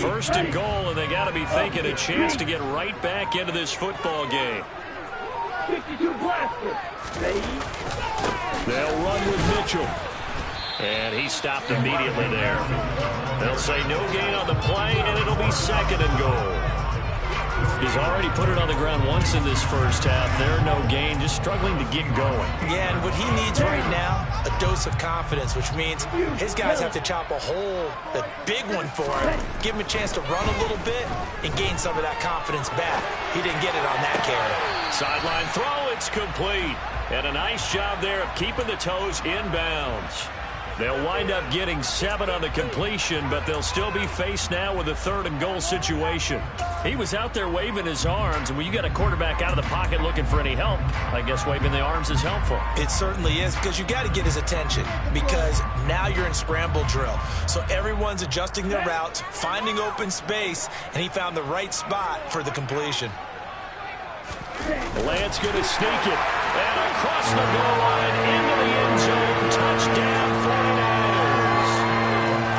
First and goal, and they got to be thinking a chance to get right back into this football game. They'll run with Mitchell. And he stopped immediately there. They'll say no gain on the play, and it'll be second and goal. He's already put it on the ground once in this first half. There, no gain, just struggling to get going. Yeah, and what he needs right now, a dose of confidence, which means his guys have to chop a hole, a big one for him, give him a chance to run a little bit and gain some of that confidence back. He didn't get it on that carry. Sideline throw, it's complete. And a nice job there of keeping the toes in bounds. They'll wind up getting 7 on the completion, but they'll still be faced now with a third and goal situation. He was out there waving his arms, and when you got a quarterback out of the pocket looking for any help, I guess waving the arms is helpful. It certainly is, because you got to get his attention, because now you're in scramble drill. So everyone's adjusting their routes, finding open space, and he found the right spot for the completion. Lance going to sneak it, and across the goal line into the end zone. Touchdown, 49ers.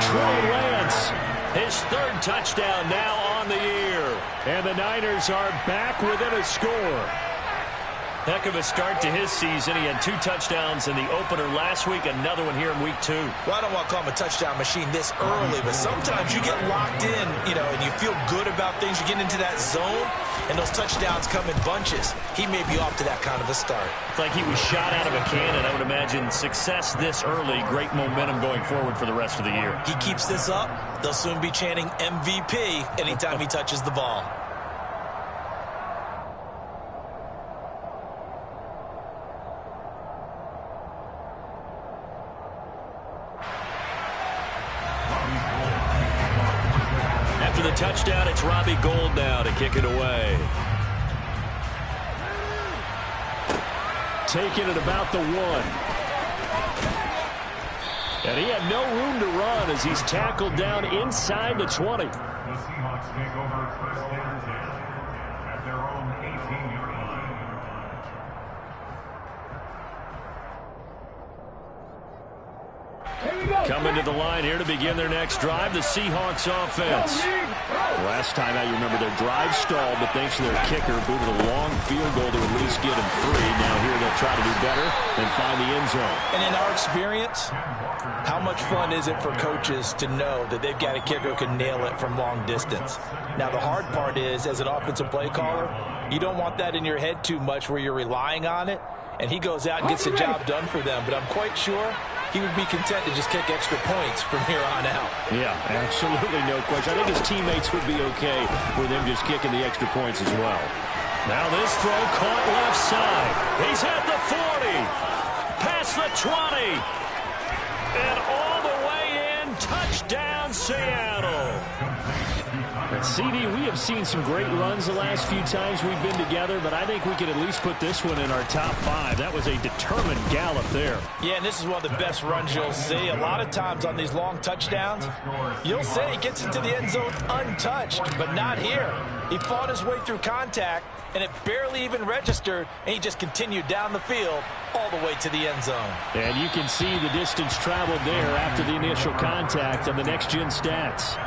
Trey Lance, his third touchdown now on the year. And the Niners are back within a score. Heck of a start to his season. He had 2 touchdowns in the opener last week, another one here in week 2. Well, I don't want to call him a touchdown machine this early, but sometimes you get locked in, and you feel good about things. You get into that zone, and those touchdowns come in bunches. He may be off to that kind of a start. It's like he was shot out of a cannon. I would imagine success this early, great momentum going forward for the rest of the year. He keeps this up, they'll soon be chanting MVP anytime he touches the ball. After the touchdown, it's Robbie Gould now to kick it away. Taking it about the 1. And he had no room to run as he's tackled down inside the 20. The Seahawks take over first down 10 at their own 18-yard line. Coming to the line here to begin their next drive, the Seahawks offense. Last time out, you remember their drive stalled, but thanks to their kicker, booted a long field goal to at least get them 3. Now here they'll try to do better and find the end zone. And in our experience, how much fun is it for coaches to know that they've got a kicker who can nail it from long distance? Now, the hard part is, as an offensive play caller, you don't want that in your head too much where you're relying on it, and he goes out and gets the job done for them. But I'm quite sure he would be content to just kick extra points from here on out. Yeah, absolutely no question. I think his teammates would be okay with him just kicking the extra points as well. Now this throw caught left side. He's at the 40, past the 20, and all the way in. Touchdown, Seattle. At CD, we have seen some great runs the last few times we've been together, but I think we could at least put this one in our top 5. That was a determined gallop there. Yeah, and this is one of the best runs you'll see. A lot of times on these long touchdowns, you'll say he gets into the end zone untouched, but not here. He fought his way through contact, and it barely even registered, and he just continued down the field all the way to the end zone. And you can see the distance traveled there after the initial contact on the next-gen stats.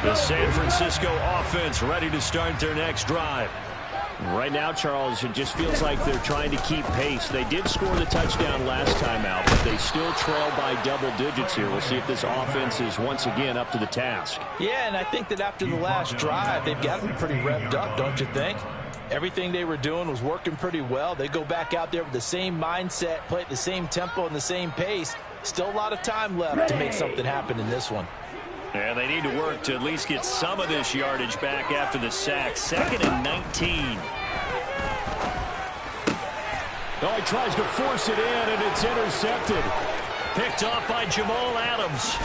The San Francisco offense ready to start their next drive. Right now, Charles, it just feels like they're trying to keep pace. They did score the touchdown last time out, but they still trail by double digits here. We'll see if this offense is once again up to the task. Yeah, and I think that after the last drive, they've got to be pretty revved up, don't you think? Everything they were doing was working pretty well. They go back out there with the same mindset, play at the same tempo and the same pace. Still a lot of time left to make something happen in this one. And they need to work to at least get some of this yardage back after the sack. 2nd and 19. Oh, he tries to force it in, and it's intercepted. Picked off by Jamal Adams.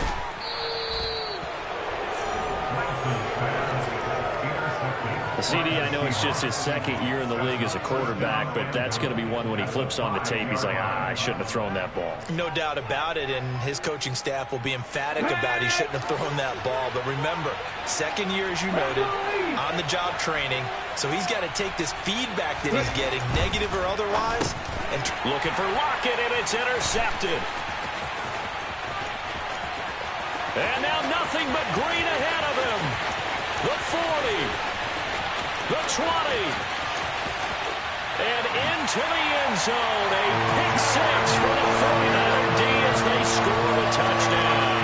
CD, I know it's just his 2nd year in the league as a quarterback, but that's going to be one when he flips on the tape. He's like, I shouldn't have thrown that ball. No doubt about it, and his coaching staff will be emphatic about he shouldn't have thrown that ball. But remember, 2nd year, as you noted, on-the-job training, so he's got to take this feedback that he's getting, negative or otherwise, and looking for Lockett, and it's intercepted. And now nothing but green ahead of him. The 40, the 20, and into the end zone. A pick six for the 49er D as they score the touchdown.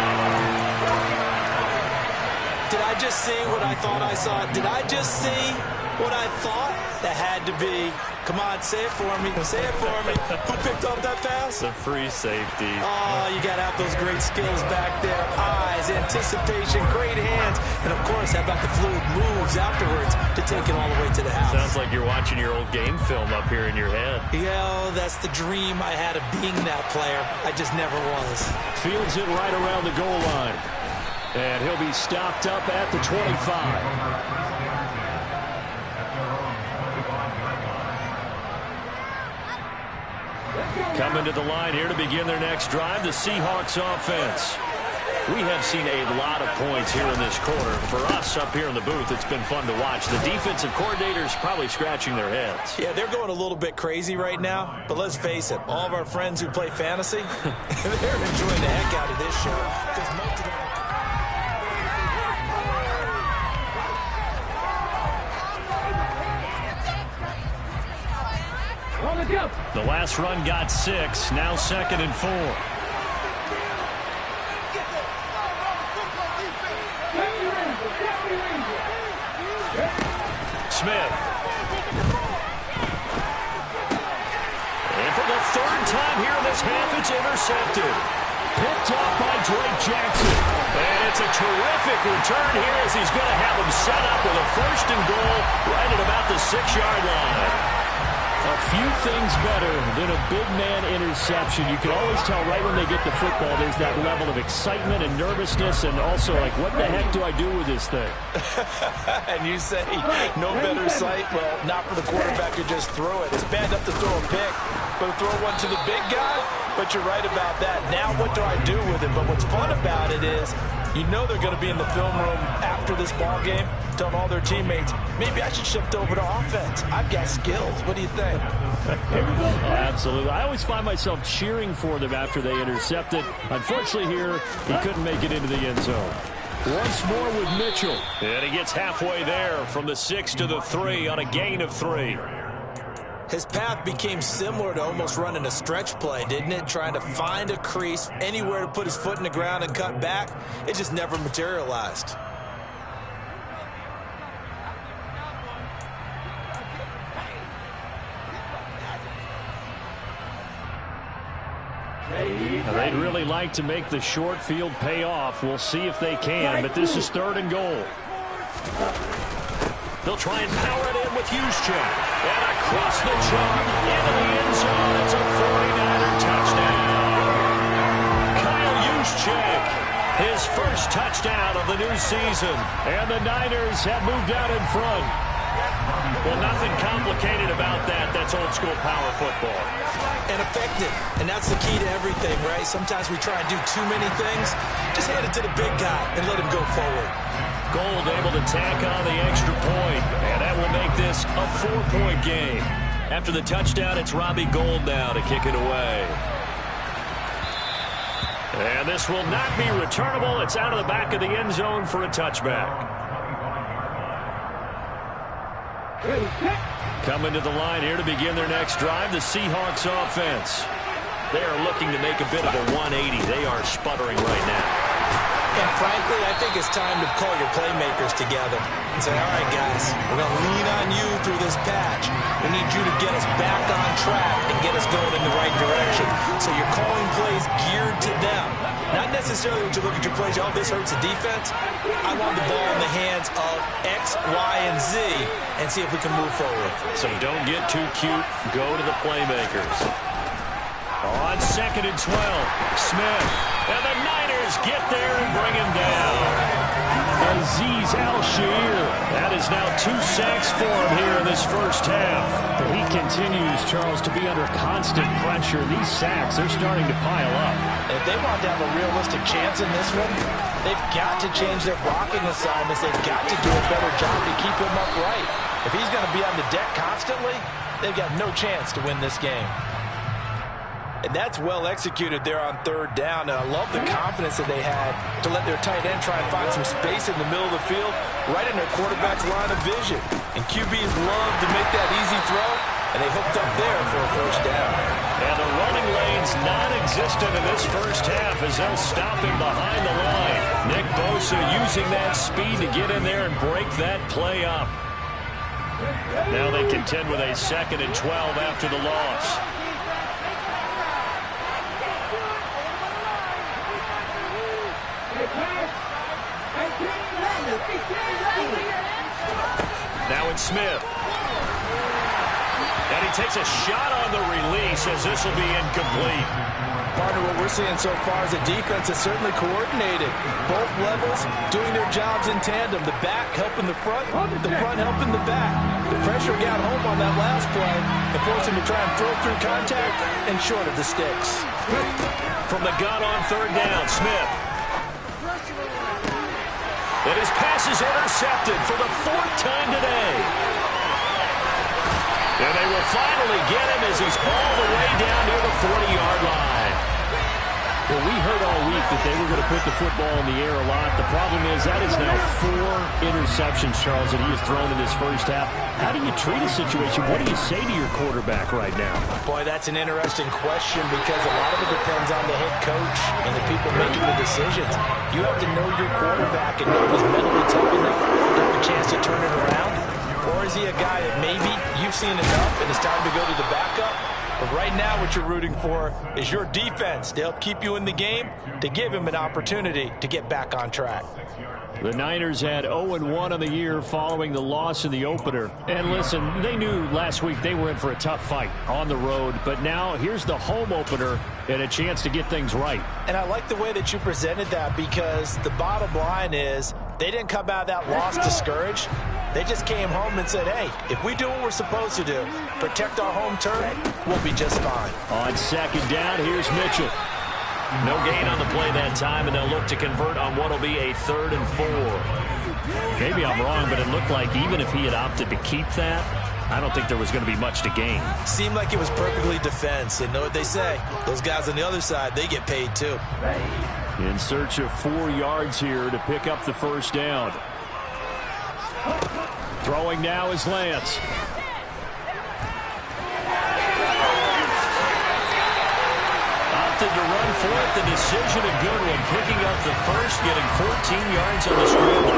Did I just see what I thought I saw? Did I just see what I thought? That had to be. Come on, say it for me. Say it for me. Who picked up that pass? The free safety. Oh, you got to have those great skills back there. Eyes, anticipation, great hands. And, of course, how about the fluid moves afterwards to take it all the way to the house? Sounds like you're watching your old game film up here in your head. Yeah, that's the dream I had of being that player. I just never was. Fields it right around the goal line. And he'll be stopped up at the 25. Coming to the line here to begin their next drive, the Seahawks offense. We have seen a lot of points here in this quarter. For us up here in the booth, it's been fun to watch. The defensive coordinators probably scratching their heads. Yeah, they're going a little bit crazy right now. But let's face it, all of our friends who play fantasy, they're enjoying the heck out of this show. Because most of them... The last run got 6, now 2nd and 4. Smith. And for the 3rd time here in this half, it's intercepted. Picked off by Drake Jackson. And it's a terrific return here as he's going to have them set up with a 1st and goal right at about the 6-yard line. A few things better than a big man interception. You can always tell right when they get the football, there's that level of excitement and nervousness, and also like, what the heck do I do with this thing? And you say, no better sight? Well, not for the quarterback to just throw it. It's bad enough to throw a pick, but throw one to the big guy? But you're right about that. Now what do I do with it? But what's fun about it is, you know they're going to be in the film room after this ball game, telling all their teammates, maybe I should shift over to offense. I've got skills. What do you think? Absolutely. I always find myself cheering for them after they intercept it. Unfortunately here, he couldn't make it into the end zone. Once more with Mitchell. And he gets halfway there from the 6 to the 3 on a gain of 3. His path became similar to almost running a stretch play, didn't it? Trying to find a crease, anywhere to put his foot in the ground and cut back. It just never materialized. They'd really like to make the short field pay off. We'll see if they can, but this is 3rd and goal. They'll try and power it in with Juszczyk. And across the chalk into the end zone. It's a 49er touchdown. Kyle Juszczyk, his first touchdown of the new season. And the Niners have moved out in front. Well, nothing complicated about that. That's old school power football. And effective. And that's the key to everything, right? Sometimes we try and do too many things. Just hand it to the big guy and let him go forward. Gold able to tack on the extra point, and that will make this a 4-point game. After the touchdown, it's Robbie Gould now to kick it away. And this will not be returnable. It's out of the back of the end zone for a touchback. Coming to the line here to begin their next drive, the Seahawks offense. They are looking to make a bit of a 180. They are sputtering right now. And frankly, I think it's time to call your playmakers together and say, all right, guys, we're going to lean on you through this patch. We need you to get us back on track and get us going in the right direction. So you're calling plays geared to them. Not necessarily when you look at your plays, oh, this hurts the defense. I want the ball in the hands of X, Y, and Z and see if we can move forward. So don't get too cute. Go to the playmakers. On 2nd and 12, Smith. And the Niners get there and bring him down. Azeez Al-Shaair. That is now 2 sacks for him here in this first half. He continues, Charles, to be under constant pressure. These sacks, they're starting to pile up. If they want to have a realistic chance in this one, they've got to change their blocking assignments. They've got to do a better job to keep him upright. If he's going to be on the deck constantly, they've got no chance to win this game. And that's well executed there on 3rd down. And I love the confidence that they had to let their tight end try and find some space in the middle of the field, right in their quarterback's line of vision. And QBs love to make that easy throw, and they hooked up there for a 1st down. And the running lane's non-existent in this first half as they'll stop him behind the line. Nick Bosa using that speed to get in there and break that play up. Now they contend with a 2nd and 12 after the loss. Now it's Smith. And he takes a shot on the release as this will be incomplete. Partner, what we're seeing so far is a defense that's certainly coordinated. Both levels doing their jobs in tandem. The back helping the front helping the back. The pressure got home on that last play and forced him to try and throw through contact and short of the sticks. From the gun on 3rd down, Smith. And his pass is intercepted for the 4th time today. And they will finally get him as he's all the way down near the 40-yard line. Well, we heard all week that they were going to put the football in the air a lot. The problem is that is now 4 interceptions, Charles, that he has thrown in this first half. How do you treat a situation? What do you say to your quarterback right now? Boy, that's an interesting question because a lot of it depends on the head coach and the people making the decisions. You have to know your quarterback and know if he's mentally tough enough to have a chance to turn it around. Or is he a guy that maybe you've seen enough and it's time to go to the backup? But right now what you're rooting for is your defense to help keep you in the game, to give him an opportunity to get back on track. The Niners had 0-1 on the year following the loss in the opener. And listen, they knew last week they were in for a tough fight on the road. But now here's the home opener and a chance to get things right. And I like the way that you presented that because the bottom line is they didn't come out of that loss discouraged. They just came home and said, hey, if we do what we're supposed to do, protect our home turf, we'll be just fine. On 2nd down, here's Mitchell. No gain on the play that time, and they'll look to convert on what will be a 3rd and 4. Maybe I'm wrong, but it looked like even if he had opted to keep that, I don't think there was going to be much to gain. Seemed like it was perfectly defense. And know what they say? Those guys on the other side, they get paid too. In search of 4 yards here to pick up the 1st down. Throwing now is Lance. Opted to run for it. The decision a good one. Picking up the 1st, getting 14 yards on the scramble.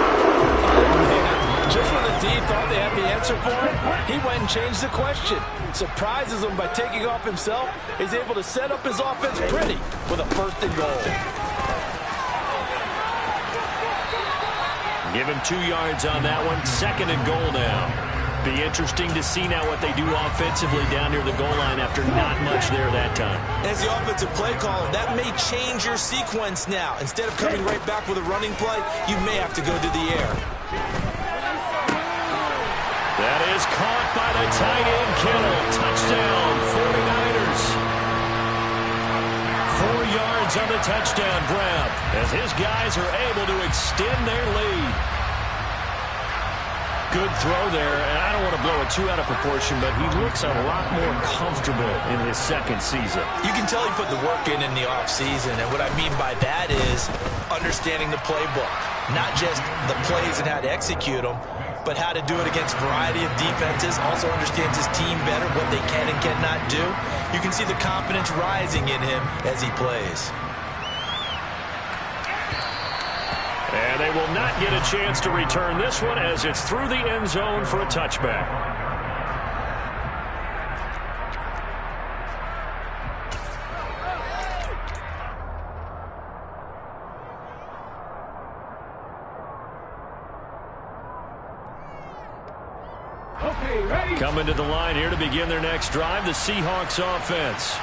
Just when the D thought they had the answer for it, he went and changed the question. Surprises him by taking off himself. He's able to set up his offense pretty with a 1st and goal. Give him 2 yards on that one. 2nd and goal now. Be interesting to see now what they do offensively down near the goal line after not much there that time. As the offensive play caller, that may change your sequence now. Instead of coming right back with a running play, you may have to go to the air. That is caught by the tight end, Kittle. Touchdown, 49ers. 4 yards on the touchdown grab as his guys are able to extend their lead. Good throw there, and I don't want to blow it too out of proportion, but he looks a lot more comfortable in his 2nd season. You can tell he put the work in the offseason, and what I mean by that is understanding the playbook. Not just the plays and how to execute them, but how to do it against a variety of defenses. Also understands his team better, what they can and cannot do. You can see the confidence rising in him as he plays. And they will not get a chance to return this one as it's through the end zone for a touchback. Coming to the line here to begin their next drive, the Seahawks offense.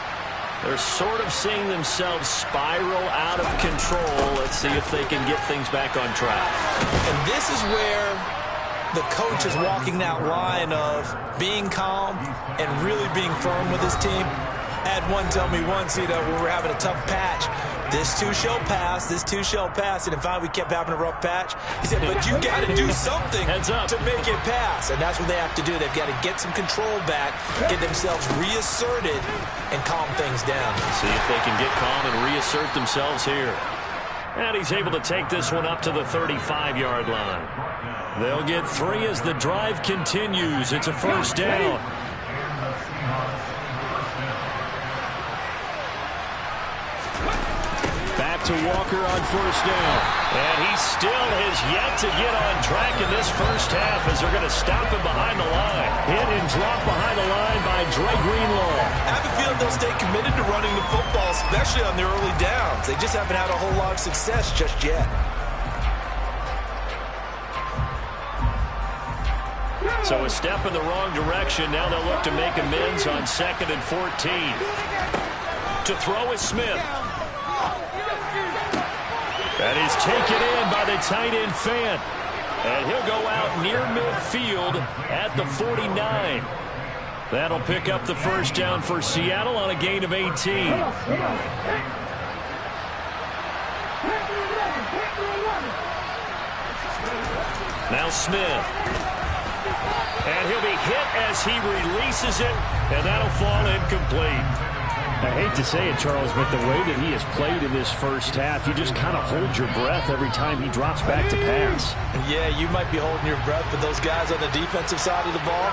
They're sort of seeing themselves spiral out of control. Let's see if they can get things back on track. And this is where the coach is walking that line of being calm and really being firm with his team. I had one tell me once, when we're having a tough patch, this too shall pass, this too shall pass. And finally we kept having a rough patch. He said, but you got to do something to make it pass. And that's what they have to do. They've got to get some control back, get themselves reasserted, and calm things down. See if they can get calm and reassert themselves here. And he's able to take this one up to the 35-yard line. They'll get 3 as the drive continues. It's a first down. Back to Walker on first down. And he still has yet to get on track in this first half as they're going to stop him behind the line. Hit and drop behind the line by Dre Greenlaw. I have a feeling they'll stay committed to running the football, especially on their early downs. They just haven't had a whole lot of success just yet. So a step in the wrong direction. Now they'll look to make amends on 2nd and 14. To throw is Smith. That is taken in by the tight end Fant. And he'll go out near midfield at the 49. That'll pick up the first down for Seattle on a gain of 18. Now Smith. And he'll be hit as he releases it, and that'll fall incomplete. I hate to say it, Charles, but the way that he has played in this first half, you just kind of hold your breath every time he drops back to pass. Yeah, you might be holding your breath, but those guys on the defensive side of the ball,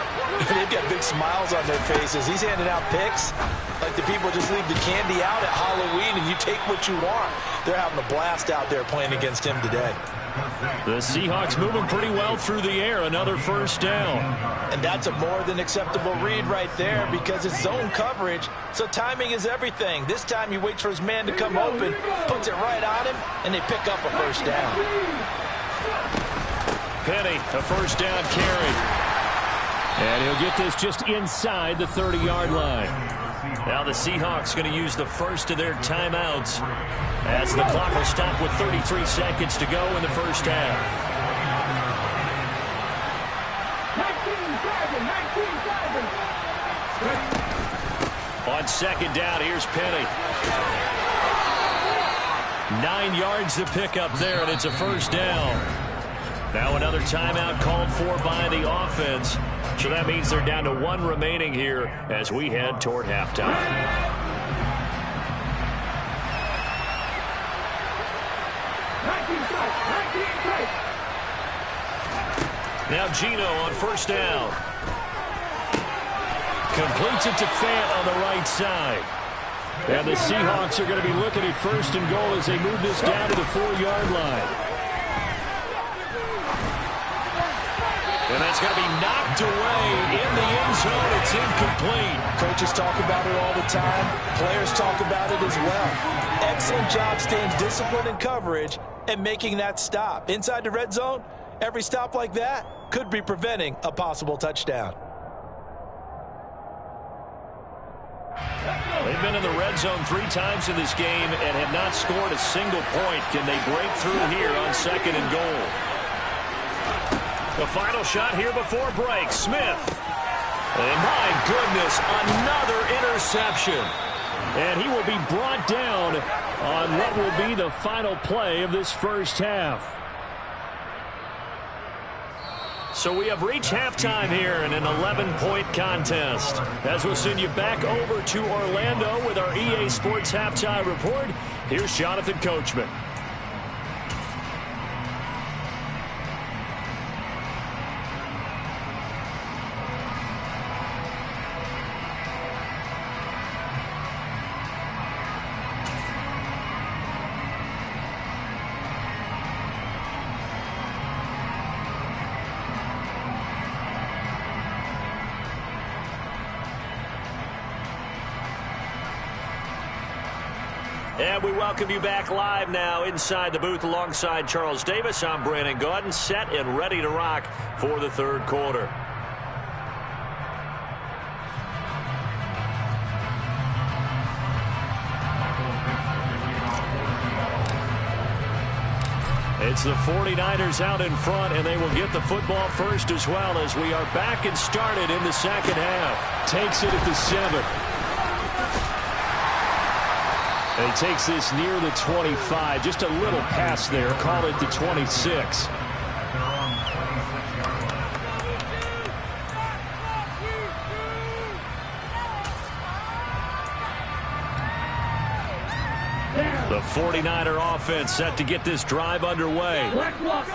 they've got big smiles on their faces. He's handing out picks like the people just leave the candy out at Halloween and you take what you want. They're having a blast out there playing against him today. The Seahawks moving pretty well through the air. Another first down. And that's a more than acceptable read right there because it's zone coverage, so timing is everything. This time he waits for his man to come open, puts it right on him, and they pick up a first down. Penny, a first down carry. And he'll get this just inside the 30-yard line. Now the Seahawks going to use the first of their timeouts as the clock will stop with 33 seconds to go in the first half. 19-7. On second down, here's Penny. 9 yards to pick up there, and it's a first down. Now another timeout called for by the offense. So that means they're down to 1 remaining here as we head toward halftime. Now Geno on first down. Completes it to Fant on the right side. And the Seahawks are going to be looking at first and goal as they move this down to the 4-yard line. And that's going to be knocked away in the end zone. It's incomplete. Coaches talk about it all the time. Players talk about it as well. Excellent job staying disciplined in coverage and making that stop. Inside the red zone, every stop like that could be preventing a possible touchdown. They've been in the red zone 3 times in this game and have not scored a single point. Can they break through here on 2nd and goal? The final shot here before break. Smith. And my goodness, another interception. And he will be brought down on what will be the final play of this first half. So we have reached halftime here in an 11-point contest. As we'll send you back over to Orlando with our EA Sports Halftime Report, here's Jonathan Coachman. And we welcome you back live now inside the booth alongside Charles Davis. I'm Brandon Gaudin, set and ready to rock for the third quarter. It's the 49ers out in front, and they will get the football first as well as we are back and started in the second half. Takes it at the 7. And he takes this near the 25. Just a little pass there. Call it the 26. The 49er offense set to get this drive underway.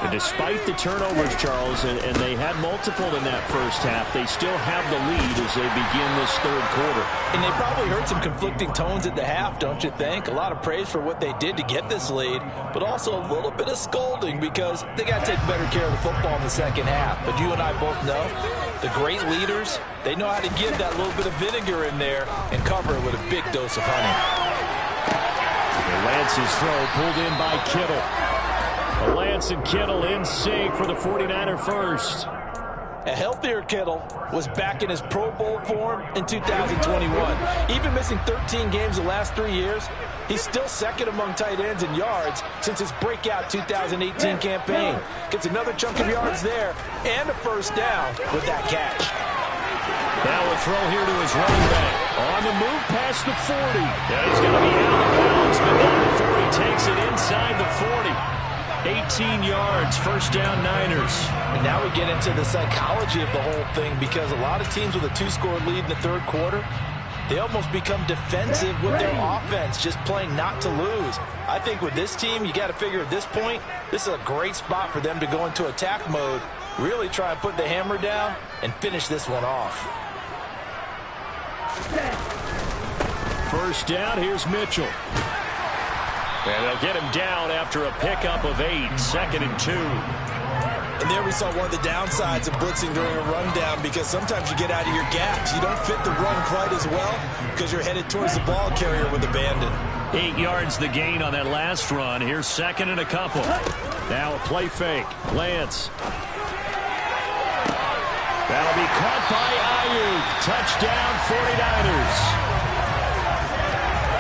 And despite the turnovers, Charles, and they had multiple in that first half, they still have the lead as they begin this third quarter. And they probably heard some conflicting tones at the half, don't you think? A lot of praise for what they did to get this lead, but also a little bit of scolding because they got to take better care of the football in the second half. But you and I both know the great leaders, they know how to give that little bit of vinegar in there and cover it with a big dose of honey. Lance's throw pulled in by Kittle. Lance and Kittle in sync for the 49er first. A healthier Kittle was back in his Pro Bowl form in 2021. Even missing 13 games the last 3 years, he's still second among tight ends in yards since his breakout 2018 campaign. Gets another chunk of yards there and a first down with that catch. Now a throw here to his running back. On the move past the 40. Yeah, he's going to be out of bounds, but not before he takes it inside the 40. 18 yards, first down Niners. And now we get into the psychology of the whole thing because a lot of teams with a 2-score lead in the third quarter, they almost become defensive with their offense, just playing not to lose. I think with this team, you got to figure at this point, this is a great spot for them to go into attack mode, really try and put the hammer down and finish this one off. First down, here's Mitchell. And they'll get him down after a pickup of 8, 2nd and 2. And there we saw one of the downsides of blitzing during a rundown because sometimes you get out of your gaps. You don't fit the run quite as well because you're headed towards the ball carrier with abandon. 8 yards the gain on that last run. Here's 2nd and a couple. Now a play fake. Lance. That'll be caught by Ayuk. Touchdown 49ers.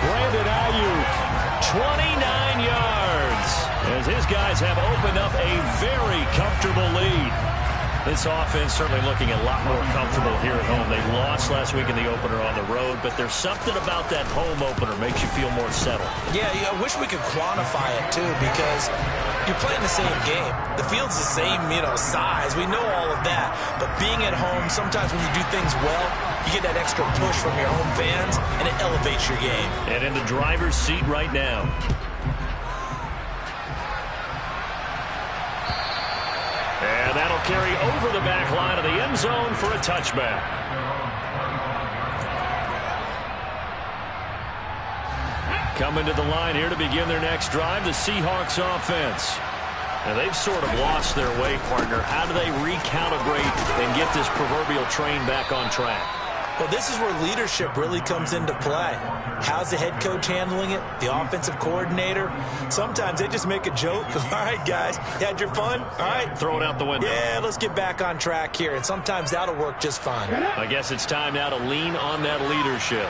Brandon Ayuk, 29 yards. As his guys have opened up a very comfortable lead. This offense certainly looking a lot more comfortable here at home. They lost last week in the opener on the road, but there's something about that home opener makes you feel more settled. Yeah, I wish we could quantify it too because you're playing the same game. The field's the same, size. We know all of that. But being at home, sometimes when you do things well, you get that extra push from your home fans, and it elevates your game. And in the driver's seat right now. And that'll carry over the back line of the end zone for a touchback. Coming to the line here to begin their next drive, the Seahawks offense. Now they've sort of lost their way, partner. How do they recalibrate and get this proverbial train back on track? Well, this is where leadership really comes into play. How's the head coach handling it? The offensive coordinator? Sometimes they just make a joke. All right, guys, you had your fun? All right. Throw it out the window. Yeah, let's get back on track here. And sometimes that'll work just fine. I guess it's time now to lean on that leadership.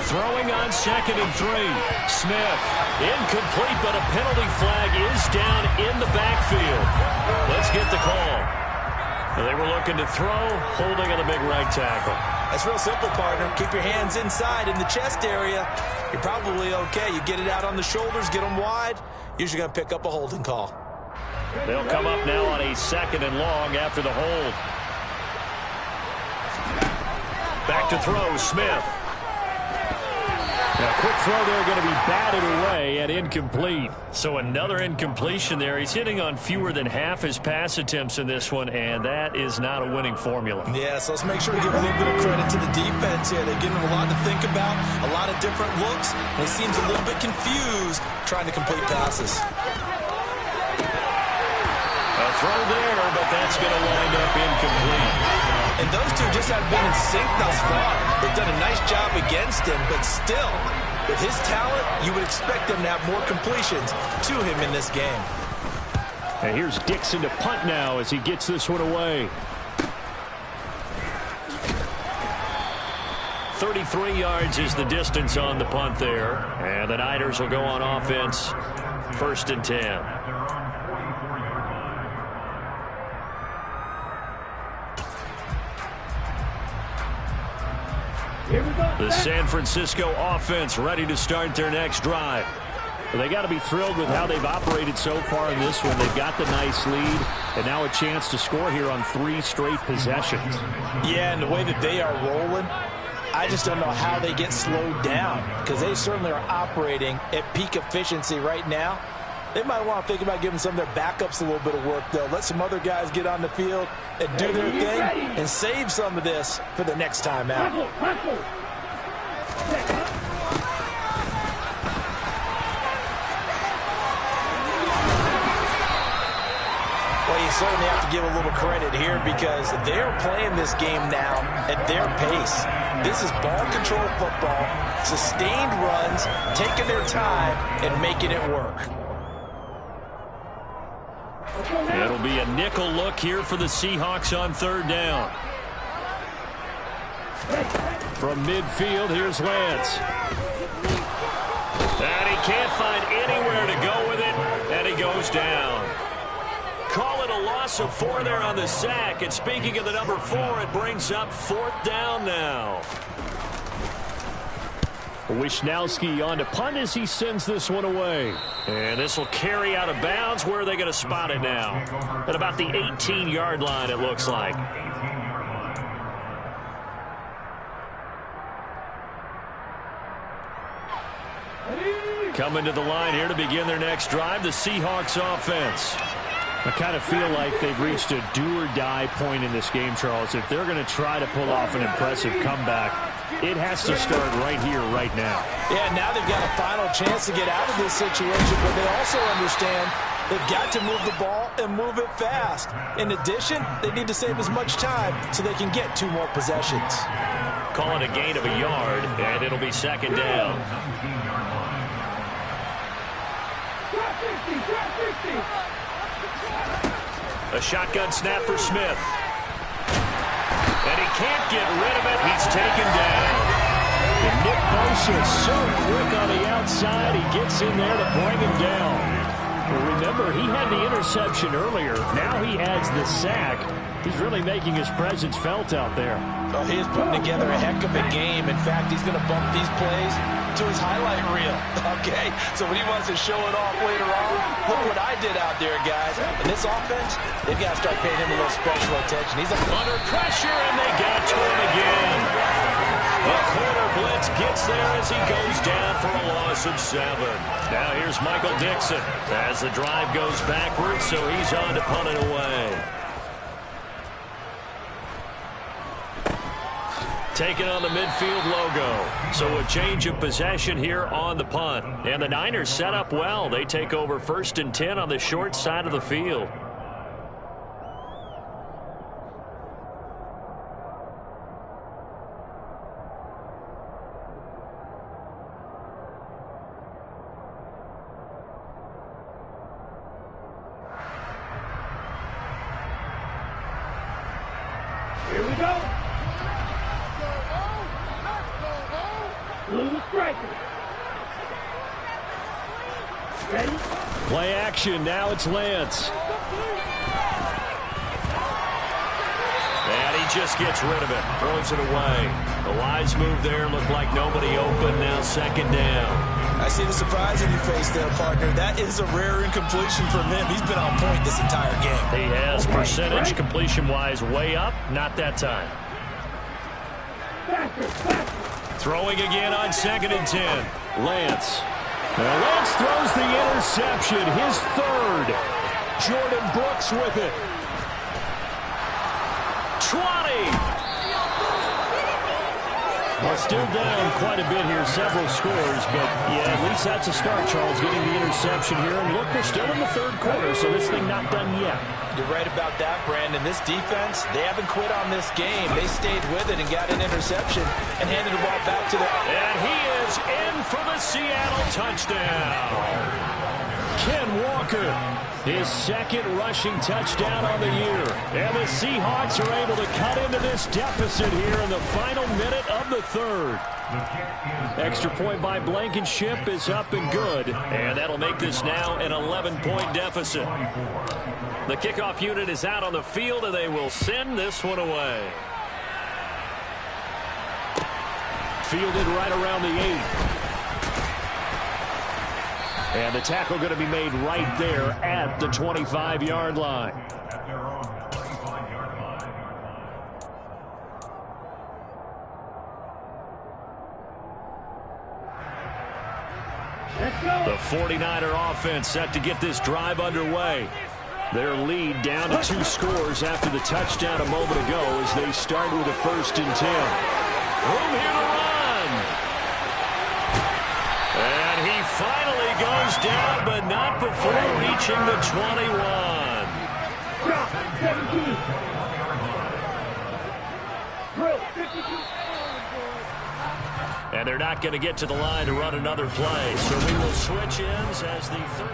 Throwing on 2nd and 3. Smith, incomplete, but a penalty flag is down in the backfield. Let's get the call. They were looking to throw, holding on the big right tackle. That's real simple, partner. Keep your hands inside in the chest area. You're probably okay. You get it out on the shoulders, get them wide. Usually going to pick up a holding call. They'll come up now on a 2nd and long after the hold. Back to throw, Smith. Now, quick throw there, going to be batted away and incomplete. So another incompletion there. He's hitting on fewer than half his pass attempts in this one, and that is not a winning formula. Yeah, so let's make sure we give a little bit of credit to the defense here. They're giving him a lot to think about, a lot of different looks, and he seems a little bit confused trying to complete passes. A throw there, but that's going to wind up incomplete. And those two just have been in sync thus far. They've done a nice job against him, but still, with his talent, you would expect them to have more completions to him in this game. And here's Dixon to punt now as he gets this one away. 33 yards is the distance on the punt there. And the Niners will go on offense, 1st and 10. The San Francisco offense ready to start their next drive. Well, they got to be thrilled with how they've operated so far in this one. They've got the nice lead, and now a chance to score here on 3 straight possessions. Yeah, and the way that they are rolling, I just don't know how they get slowed down, because they certainly are operating at peak efficiency right now. They might want to think about giving some of their backups a little bit of work, though. Let some other guys get on the field and do their thing and save some of this for the next time out. Well, you certainly have to give a little credit here because they're playing this game now at their pace. This is ball control football, sustained runs, taking their time and making it work. It'll be a nickel look here for the Seahawks on 3rd down. From midfield, here's Lance. And he can't find anywhere to go with it, and he goes down. Call it a loss of 4 there on the sack. And speaking of the number 4, it brings up 4th down now. Wishnowski on to punt as he sends this one away. And this will carry out of bounds. Where are they going to spot it now? At about the 18-yard line, it looks like. Coming to the line here to begin their next drive, the Seahawks offense. I kind of feel like they've reached a do-or-die point in this game, Charles. If they're going to try to pull off an impressive comeback, it has to start right here, right now. Yeah, now they've got a final chance to get out of this situation, but they also understand they've got to move the ball and move it fast. In addition, they need to save as much time so they can get 2 more possessions. Call it a gain of a yard, and it'll be 2nd down. A shotgun snap for Smith. And he can't get rid of it. He's taken down. And Nick Bosa so quick on the outside. He gets in there to bring him down. Well, remember, he had the interception earlier. Now he adds the sack. He's really making his presence felt out there. Oh, he is putting together a heck of a game. In fact, he's going to bump these plays to his highlight reel. Okay, so when he wants to show it off later on, look what I did out there, guys. In this offense, they've got to start paying him a little special attention. He's under pressure, and they get to him again. The corner blitz gets there as he goes down for a loss of 7. Now here's Michael Dixon as the drive goes backwards, so he's on to punt it away. Taking on the midfield logo. So a change of possession here on the punt. And the Niners set up well. They take over 1st and 10 on the short side of the field. Here we go. Play action. Now it's Lance. And he just gets rid of it. Throws it away. The wise move there. Looked like nobody open. Now 2nd down. I see the surprise in your face there, partner. That is a rare incompletion from him. He's been on point this entire game. He has percentage completion-wise way up. Not that time. Throwing again on 2nd and 10. Lance. Now Lance throws the interception, his 3rd. Jordan Brooks with it. 20. Well, still down quite a bit here, several scores, but yeah, at least that's a start, Charles, getting the interception here. And look, we're still in the 3rd quarter, so this thing not done yet. You're right about that, Brandon. This defense, they haven't quit on this game. They stayed with it and got an interception and handed the ball back to the... And he is in for the Seattle touchdown. Ken Walker, his second rushing touchdown on the year. And the Seahawks are able to cut into this deficit here in the final minute of the third. Extra point by Blankenship is up and good. And that'll make this now an 11-point deficit. The kickoff unit is out on the field, and they will send this one away. Fielded right around the 8. And the tackle going to be made right there at the 25-yard line. At their own 25-yard line. The 49er offense set to get this drive underway. Their lead down to 2 scores after the touchdown a moment ago as they start with a 1st and 10. Room here to run. And he finally goes down, but not before reaching the 21. And they're not going to get to the line to run another play. So we will switch ends as the third.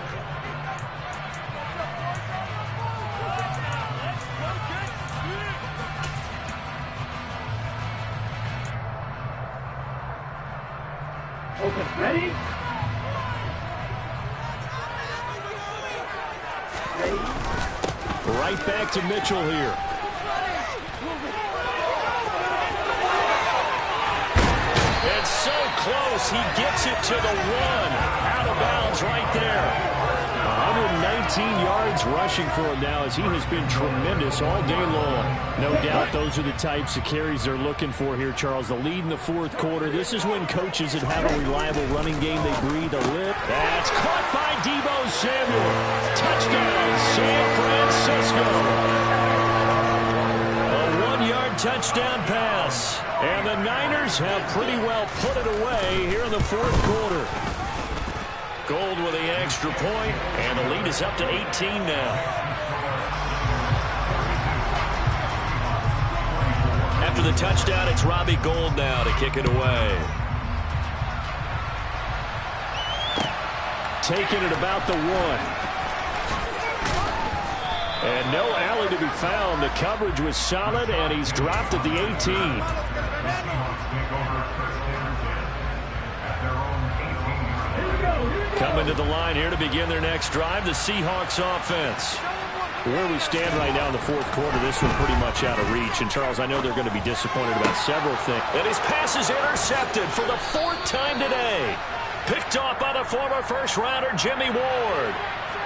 Okay, ready? Right back to Mitchell here. It's so close. He gets it to the 1. Out of bounds right there. 119 yards rushing for him now as he has been tremendous all day long. No doubt those are the types of carries they're looking for here, Charles. The lead in the 4th quarter. This is when coaches that have a reliable running game, they breathe a little. That's caught by Deebo Samuel. Touchdown, San Francisco. A 1-yard touchdown pass. And the Niners have pretty well put it away here in the 4th quarter. Gold with the extra point, and the lead is up to 18 now. After the touchdown, it's Robbie Gould now to kick it away. Taking it about the 1. And no alley to be found. The coverage was solid, and he's dropped at the 18. Coming to the line here to begin their next drive, the Seahawks offense. Where we stand right now in the 4th quarter, this one pretty much out of reach. And, Charles, I know they're going to be disappointed about several things. And his pass is intercepted for the 4th time today. Picked off by the former first-rounder Jimmy Ward.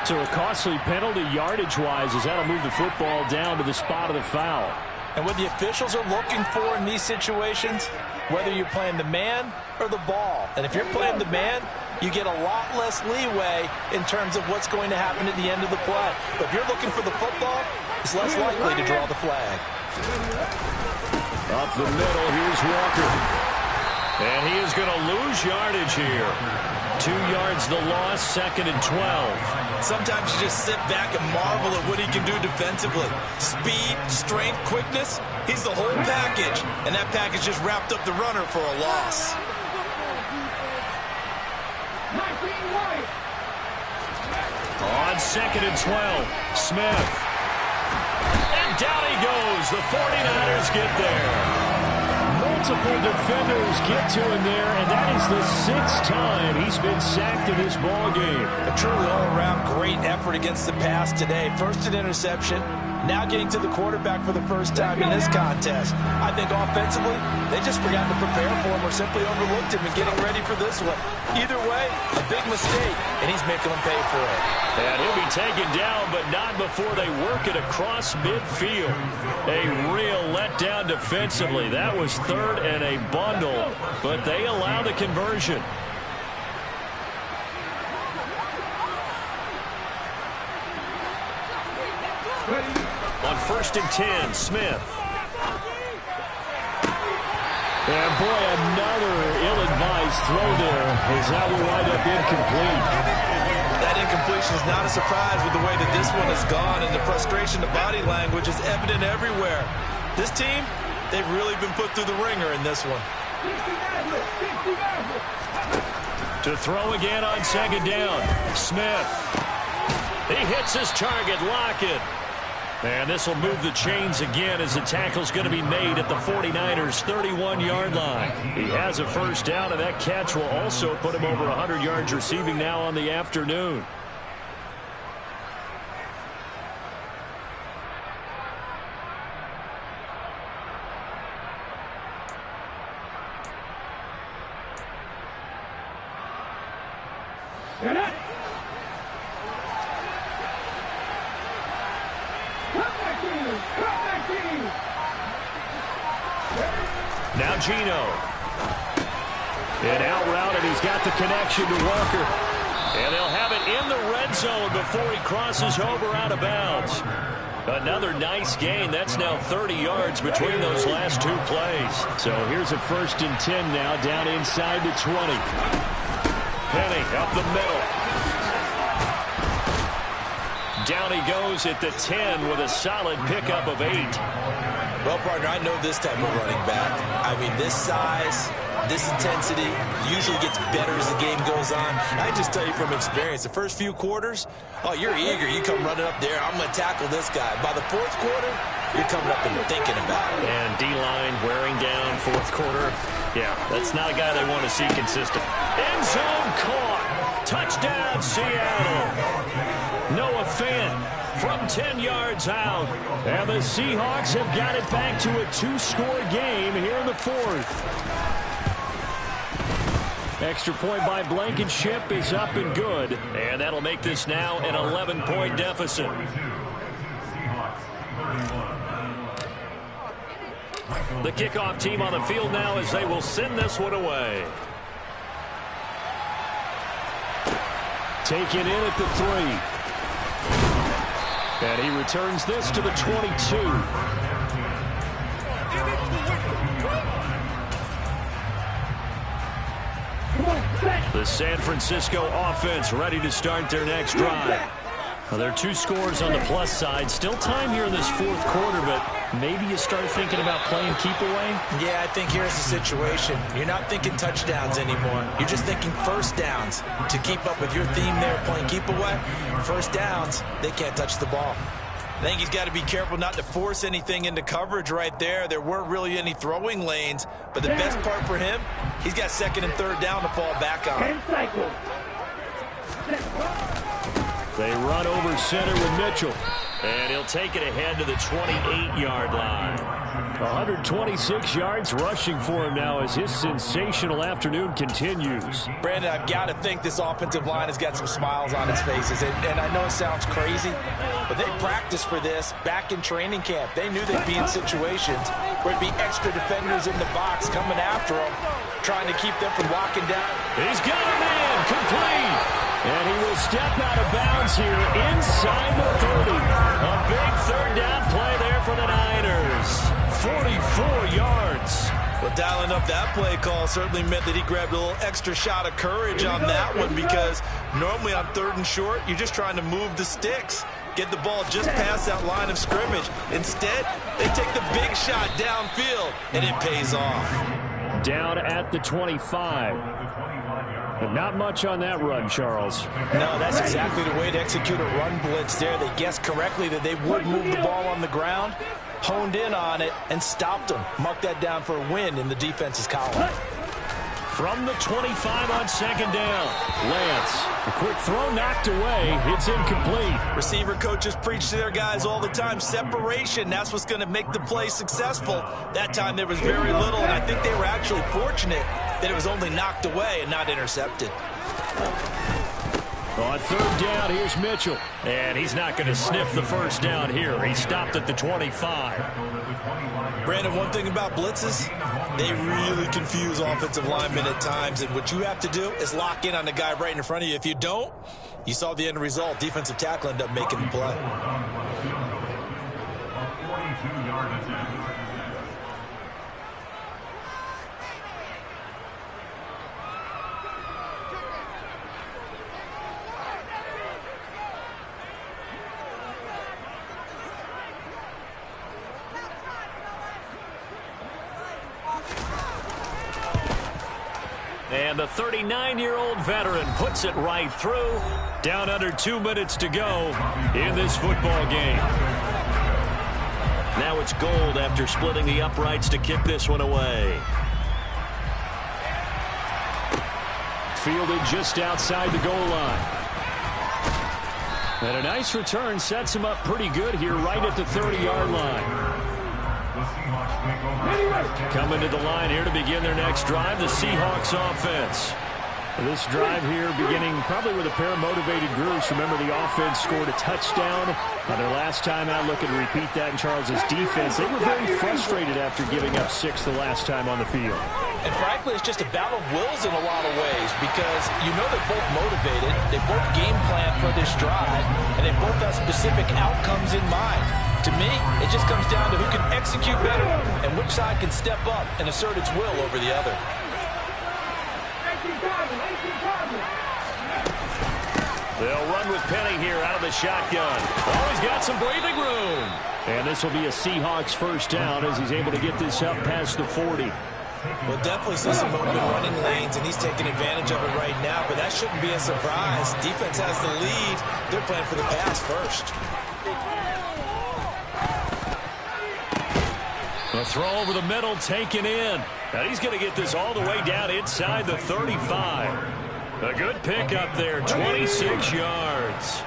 So a costly penalty yardage-wise as that'll move the football down to the spot of the foul. And what the officials are looking for in these situations, whether you're playing the man or the ball. And if you're playing the man, you get a lot less leeway in terms of what's going to happen at the end of the play. But if you're looking for the football, it's less likely to draw the flag. Up the middle, here's Walker. And he is going to lose yardage here. 2 yards the loss, 2nd and 12. Sometimes you just sit back and marvel at what he can do defensively. Speed, strength, quickness, he's the whole package. And that package just wrapped up the runner for a loss. On 2nd and 12, Smith. And down he goes. The 49ers get there. Multiple defenders get to him there, and that is the 6th time he's been sacked in this ballgame. A truly all-around great effort against the pass today. First an interception, now getting to the quarterback for the first time in this contest. I think offensively, they just forgot to prepare for him or simply overlooked him in getting ready for this one. Either way, a big mistake, and he's making them pay for it. And he'll be taken down, but not before they work it across midfield. A real letdown defensively. That was 3rd and a bundle, but they allow the conversion. On 1st and 10, Smith. And boy, another ill-advised throw there as that will wind up incomplete. That incompletion is not a surprise with the way that this one has gone, and the frustration, the body language is evident everywhere. This team, they've really been put through the ringer in this one. To throw again on 2nd down, Smith. He hits his target, Lockett. And this will move the chains again as the tackle's going to be made at the 49ers' 31-yard line. He has a first down, and that catch will also put him over 100 yards receiving now on the afternoon. Now Geno. An out route, and he's got the connection to Walker. And they'll have it in the red zone before he crosses over out of bounds. Another nice gain. That's now 30 yards between those last two plays. So here's a 1st and 10 now, down inside the 20. Penny up the middle. Down he goes at the 10 with a solid pickup of 8. Well, partner, I know this type of running back. I mean, this size, this intensity usually gets better as the game goes on. I just tell you from experience, the first few quarters, oh, you're eager. You come running up there, I'm going to tackle this guy. By the 4th quarter, you're coming up and thinking about it. And D-line wearing down 4th quarter. Yeah, that's not a guy they want to see consistent. End zone caught. Touchdown, Seattle. Noah Fant from 10 yards out. And the Seahawks have got it back to a 2-score game here in the 4th. Extra point by Blankenship is up and good. And that'll make this now an 11-point deficit. The kickoff team on the field now as they will send this one away. Taken in at the 3. And he returns this to the 22. The San Francisco offense ready to start their next drive. Well, there are 2 scores on the plus side. Still time here in this 4th quarter, but maybe you start thinking about playing keep away? Yeah, I think here's the situation. You're not thinking touchdowns anymore. You're just thinking first downs. To keep up with your theme there, playing keep away, first downs, they can't touch the ball. I think he's got to be careful not to force anything into coverage right there. There weren't really any throwing lanes, but the best part for him, he's got 2nd and 3rd down to fall back on. They run over center with Mitchell. And he'll take it ahead to the 28-yard line. 126 yards rushing for him now as his sensational afternoon continues. Brandon, I've got to think this offensive line has got some smiles on its faces. And I know it sounds crazy, but they practiced for this back in training camp. They knew they'd be in situations where it'd be extra defenders in the box coming after them, trying to keep them from walking down. He's got a man complete. And he will step out of bounds here inside the 30. A big 3rd down play there for the Niners. 44 yards. Well, dialing up that play call certainly meant that he grabbed a little extra shot of courage on that one, because normally on 3rd and short, you're just trying to move the sticks, get the ball just past that line of scrimmage. Instead, they take the big shot downfield, and it pays off. Down at the 25. But not much on that run, Charles. No, that's exactly the way to execute a run blitz there. They guessed correctly that they would move the ball on the ground, honed in on it, and stopped them. Mark that down for a win in the defense's column. From the 25 on 2nd down. Lance, a quick throw knocked away. It's incomplete. Receiver coaches preach to their guys all the time. Separation, that's what's going to make the play successful. That time there was very little, and I think they were actually fortunate that it was only knocked away and not intercepted. On 3rd down, here's Mitchell. And he's not going to sniff the first down here. He stopped at the 25. Brandon, one thing about blitzes, they really confuse offensive linemen at times. And what you have to do is lock in on the guy right in front of you. If you don't, you saw the end result. Defensive tackle ended up making the play. 42-yard attempt. And the 39-year-old veteran puts it right through. Down under 2 minutes to go in this football game. Now it's Gold after splitting the uprights to kick this one away. Fielded just outside the goal line. And a nice return sets him up pretty good here right at the 30-yard line. Coming to the line here to begin their next drive, the Seahawks offense. This drive here beginning probably with a pair of motivated groups. Remember, the offense scored a touchdown on their last time out. Looking to repeat that in Charles's defense. They were very frustrated after giving up 6 the last time on the field. And frankly, it's just a battle of wills in a lot of ways because you know they're both motivated, they both game plan for this drive, and they both have specific outcomes in mind. To me, it just comes down to who can execute better and which side can step up and assert its will over the other. They'll run with Penny here out of the shotgun. Oh, he's got some breathing room. And this will be a Seahawks first down as he's able to get this up past the 40. We'll definitely see some open running lanes, and he's taking advantage of it right now, but that shouldn't be a surprise. Defense has the lead. They're playing for the pass first. A throw over the middle taken in. And he's going to get this all the way down inside the 35. A good pickup there, 26 yards.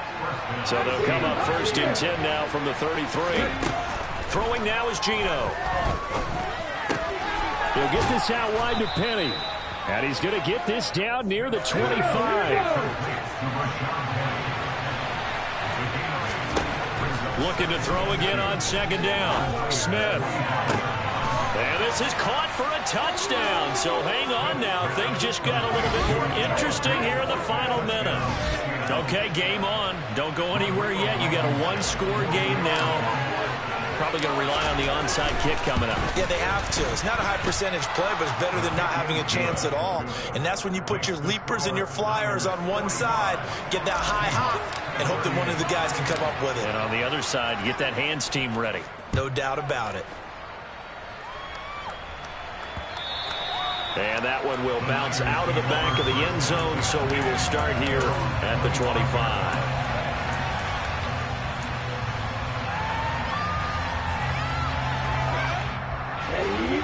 So they'll come up first and 10 now from the 33. Throwing now is Geno. He'll get this out wide to Penny. And he's going to get this down near the 25. Looking to throw again on second down. Smith. And this is caught for a touchdown. So hang on now. Things just got a little bit more interesting here in the final minute. Okay, game on. Don't go anywhere yet. You got a one-score game now. Probably going to rely on the onside kick coming up. Yeah, they have to. It's not a high percentage play, but it's better than not having a chance at all. And that's when you put your leapers and your flyers on one side, get that high hop, and hope that one of the guys can come up with it. And on the other side, get that hands team ready. No doubt about it. And that one will bounce out of the back of the end zone, so we will start here at the 25.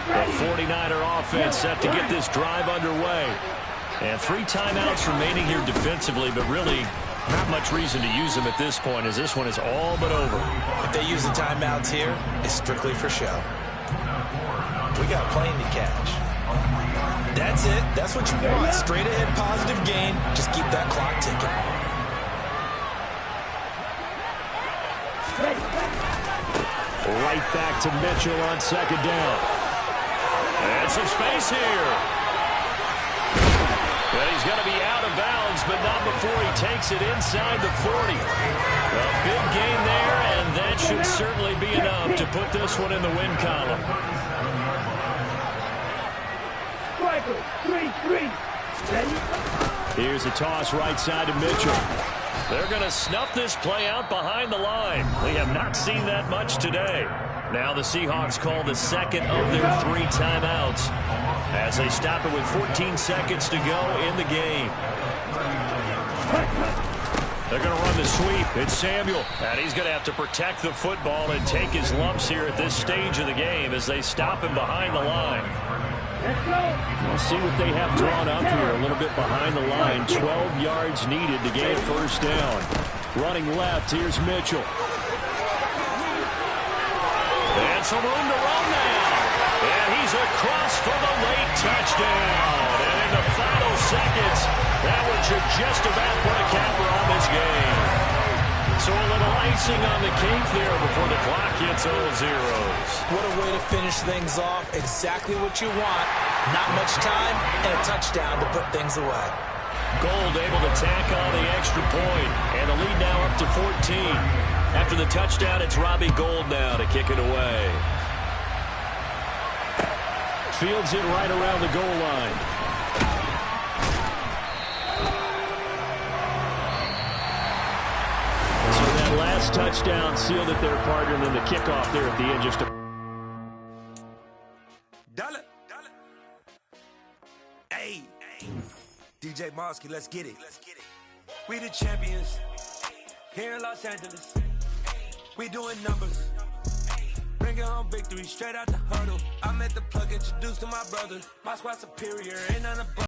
The 49er offense set to get this drive underway. And 3 timeouts remaining here defensively, but really not much reason to use them at this point, as this one is all but over. If they use the timeouts here, it's strictly for show. We got a plane to catch. That's it. That's what you want. Straight ahead positive gain. Just keep that clock ticking. Right back to Mitchell on second down. And some space here. But he's going to be out of bounds, but not before he takes it inside the 40. A big gain there, and that should certainly be enough to put this one in the win column. Here's a toss right side to Mitchell. They're going to snuff this play out behind the line. We have not seen that much today. Now the Seahawks call the second of their 3 timeouts as they stop it with 14 seconds to go in the game. They're going to run the sweep. It's Samuel. And he's going to have to protect the football and take his lumps here at this stage of the game as they stop him behind the line. We'll see what they have drawn up here. A little bit behind the line. 12 yards needed to gain first down. Running left, here's Mitchell. And some room to run now. And he's across for the late touchdown. And in the final seconds, that one should just about put a capper on this game. So a little icing on the cake there before the clock hits all zeros. What a way to finish things off. Exactly what you want. Not much time and a touchdown to put things away. Gold able to tack on the extra point. And the lead now up to 14. After the touchdown, it's Robbie Gould now to kick it away. Fields it right around the goal line. So that last touchdown sealed it their partner, and then the kickoff there at the end just a... Hey. DJ Mosky, let's get it. We the champions here in Los Angeles. We doing numbers. Bringing home victory straight out the huddle. I met the plug, introduced to my brother. My squad superior, ain't none above.